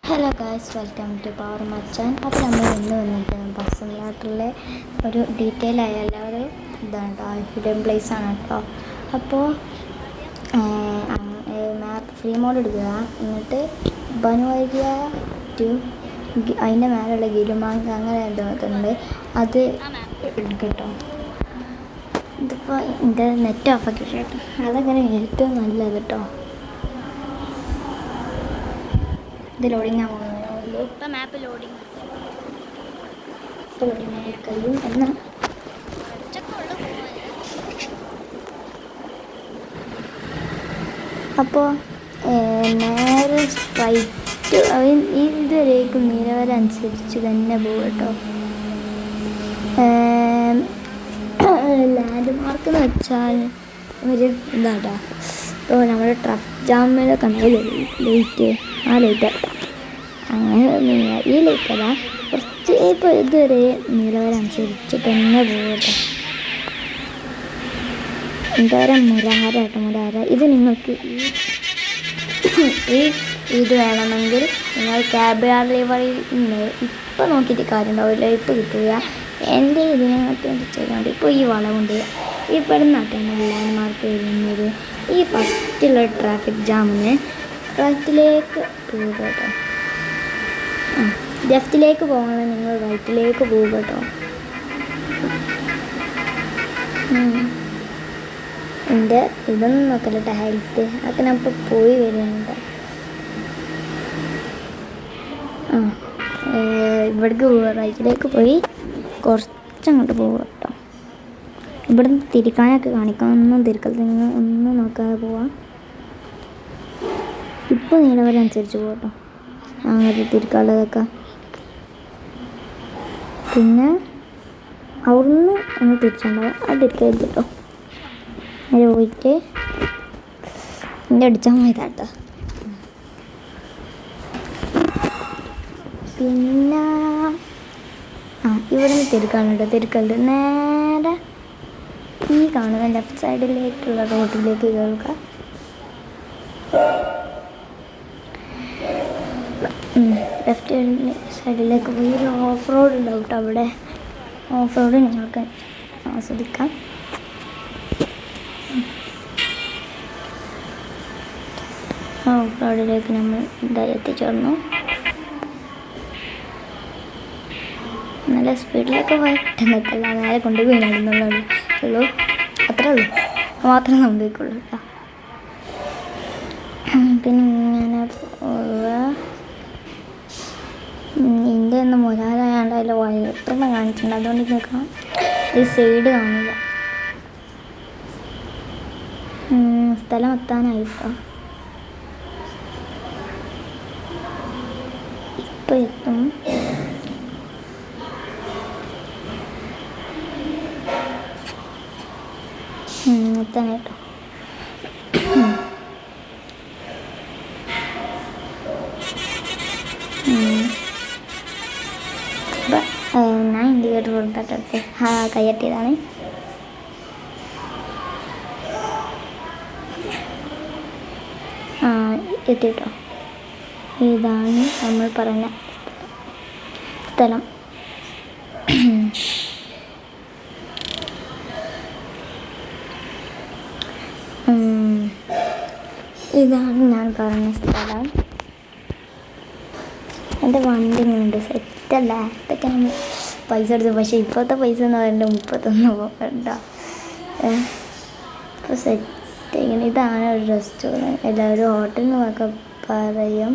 Hello guys, welcome to power Machan. അപ്പോൾ നമ്മൾ ഇന്ന് വന്നിട്ട് ബസ് സിമുലേറ്ററിലെ ഒരു ഡീറ്റെയിൽ ആയ ഒരു ഇതാണ് കേട്ടോ, ഹിഡൻ പ്ലേസ് ആണ് കേട്ടോ. അപ്പോൾ മാപ്പ് ഫ്രീ മോഡ് എടുക്കുക, എന്നിട്ട് ബനുവരിയ ടു അതിൻ്റെ മേലുള്ള ഗിലുമാങ് അങ്ങനെ എന്തോ ഉണ്ട്, അത് എടുക്കട്ടോ. ഇതിപ്പോൾ എൻ്റെ നെറ്റ് ഓഫാക്കി കേട്ടോ, അതങ്ങനെ ഏറ്റവും നല്ലത് കേട്ടോ. ഇത് ലോഡിങ് ആവുന്നുള്ളൂ. ഇപ്പം മാപ്പ് ലോഡിങ് കഴിയും എന്നാൽ അപ്പോൾ നേരെ സ്ട്രൈറ്റ് ഇതുവരേക്കും നിലവരം അനുസരിച്ച് തന്നെ പോകും കേട്ടോ. ലാൻഡ് മാർക്ക് എന്ന് വെച്ചാൽ ഒരു ഇതാട്ടോ, ഇപ്പോൾ നമ്മുടെ ട്രാഫിക് ജാമിലൊക്കെ ഉണ്ടാവില്ലേ ലൈറ്റ്, ആ ലൈറ്റാട്ടോ. അങ്ങനെ ഈ ലൈറ്റല്ല, കുറച്ച് ഇപ്പോൾ ഇതുവരെ നിലവരം അനുസരിച്ച് തന്നെ പോകും കേട്ടോ. എന്തോരം മുരാര ഇത് നിങ്ങൾക്ക് ഈ ഇത് വേണമെങ്കിൽ നിങ്ങൾ ക്യാബ് ഡെലിവറി ഇപ്പോൾ നോക്കിയിട്ട് കാര്യം ഉണ്ടാവില്ല, ഇപ്പോൾ കിട്ടുക. എൻ്റെ ഇതിനകത്ത് ചെയ്യാണ്ട് ഇപ്പോൾ ഈ വളവുണ്ട്, ഇവിടെ നിന്നാട്ടാണ് ലാൻഡ് മാർക്ക് വരുന്നത്. ഈ ഫസ്റ്റുള്ള ട്രാഫിക് ജാമിന് റൈറ്റിലേക്ക് പോകുക കേട്ടോ. ലെഫ്റ്റിലേക്ക് പോകണം, നിങ്ങൾ റൈറ്റിലേക്ക് പോകുക കേട്ടോ. എൻ്റെ ഇതൊന്നും നോക്കല്ല കേട്ടോ, ഹെൽത്ത് അതൊക്കെ ഞാൻ ഇപ്പോൾ പോയി വരുന്നുണ്ട്. ഇവിടേക്ക് പോവുക, റൈറ്റിലേക്ക് പോയി കുറച്ചങ്ങോട്ട് പോവുക കേട്ടോ. ഇവിടുന്ന് തിരിക്കാനൊക്കെ കാണിക്കാം, ഒന്നും തിരിക്കൽ ഒന്നും നോക്കാതെ പോവാം. ഇപ്പോൾ നിലവരം അനുസരിച്ച് പോകട്ടോ, അങ്ങോട്ട് തിരിക്കാനുള്ളതൊക്കെ. പിന്നെ അവിടുന്ന് ഒന്ന് തിരിച്ചുണ്ടാവും, അത് തിരിക്കരുത് കേട്ടോ. നേരെ പോയിട്ട് എൻ്റെ അടിച്ചാൽ മതിതാട്ടോ. പിന്നെ ഇവിടെ നിന്ന് തിരിക്കാനുണ്ട്, തിരിക്കലുണ്ട്. നേരെ ഈ കാണുന്ന ലെഫ്റ്റ് സൈഡിലേക്കുള്ള റോഡിലേക്ക് കയറുക. ലെഫ്റ്റ് സൈഡിലേക്ക് പോയി ഒരു ഓഫ് റോഡ് ഉണ്ടാവും കേട്ടോ. അവിടെ ഓഫ് റോഡ് നിങ്ങൾക്ക് ആസ്വദിക്കാം. ഓഫ് റോഡിലേക്ക് നമ്മൾ ഇതായി എത്തിച്ചേർന്നു. നല്ല സ്പീഡിലൊക്കെ പോയി കിട്ടുന്നില്ല, നേരെ കൊണ്ടുപോയി നടന്നുള്ളൂ, അത്രേ ഉള്ളൂ, മാത്രമേ സംഭവിക്കുള്ളൂ കേട്ടോ. പിന്നെ ഇങ്ങനെ പോവുക. എൻ്റെ ഒന്ന് മുരാരായാണ്ട് അതിൽ വയറൊന്നും കാണിച്ചിട്ടുണ്ട്, അതുകൊണ്ട് നിൽക്കാം. ഈ സൈഡ് കാണില്ല. സ്ഥലം എത്താനായിട്ടോ, ഇപ്പം എത്തും. എത്താനായിട്ടോ. ഞാൻ ഇൻഡിക്കേറ്റർ കൊടുത്തിട്ട് കയ്യട്ടിയതാണ്. എത്തിട്ടോ, ഇതാണ് നമ്മൾ പറഞ്ഞ സ്ഥലം. ഇതാണ് ഞാൻ പറഞ്ഞ സ്ഥലം. എൻ്റെ വണ്ടി ഉണ്ട്, സെറ്റല്ല. ഇതൊക്കെ നമ്മൾ പൈസ എടുത്തു, പക്ഷേ ഇപ്പോഴത്തെ പൈസ എന്ന് പറയുന്നത് 31 പോകണ്ട. ഇപ്പോൾ സെറ്റ് ഇങ്ങനെ. ഇതാണ് ഒരു റെസ്റ്റോറൻറ്റ്, എല്ലാവരും ഹോട്ടൽ എന്നൊക്കെ പറയും.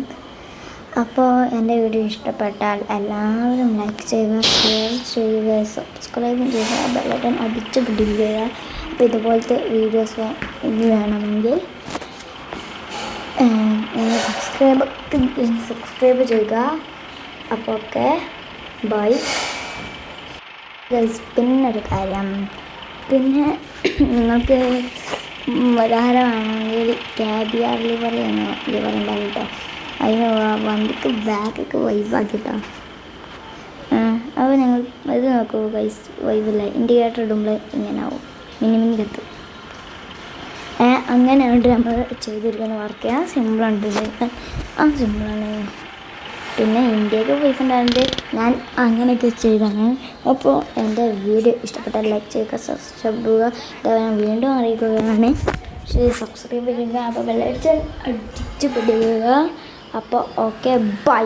അപ്പോൾ എൻ്റെ വീഡിയോ ഇഷ്ടപ്പെട്ടാൽ എല്ലാവരും ലൈക്ക് ചെയ്യുക, ഷെയർ ചെയ്യുക, സബ്സ്ക്രൈബ് ചെയ്യുക, ബെല്ലൈക്കൺ അടിച്ച് പിടിക്കുക. അപ്പോൾ ഇതുപോലത്തെ വീഡിയോസ് വേണമെങ്കിൽ സബ്സ്ക്രൈബ് ചെയ്യുക. അപ്പോൾ ഓക്കെ, ബൈ ഗൈസ്. പിന്നൊരു കാര്യം, പിന്നെ നിങ്ങൾക്ക് ധാരാളമാണെങ്കിൽ ക്യാബിയാർ ലിവർ ഉണ്ടാവും കേട്ടോ. അതിന് വണ്ടിക്ക് ബാക്കൊക്കെ വൈബാക്കിട്ടോ. അപ്പോൾ ഞങ്ങൾ ഇത് നോക്കൂ ഗൈസ്, വൈബില്ല. ഇൻഡിക്കേറ്റർ ഇടുമ്പോൾ ഇങ്ങനെ ആവും, മിനി കത്തും. അങ്ങനെയാണ് നമ്മൾ ചെയ്തിരിക്കുന്ന വർക്ക്. സിമ്പിളാണ് ചെയ്ത്, സിമ്പിളാണ്. പിന്നെ ഇന്ത്യക്ക് പൈസ ഉണ്ടായത് ഞാൻ അങ്ങനെയൊക്കെ ചെയ്താണ്. അപ്പോൾ എൻ്റെ വീഡിയോ ഇഷ്ടപ്പെട്ടാൽ ലൈക്ക് ചെയ്യുക, സബ്സ്ക്രൈബ് ചെയ്യുക. ഞാൻ വീണ്ടും അറിയിക്കുകയാണ്, സബ്സ്ക്രൈബ് ചെയ്യുക. അപ്പോൾ ബെല്ലൈക്കൺ അടിച്ച് പിടിക്കുക. അപ്പോൾ ഓക്കെ, ബൈ.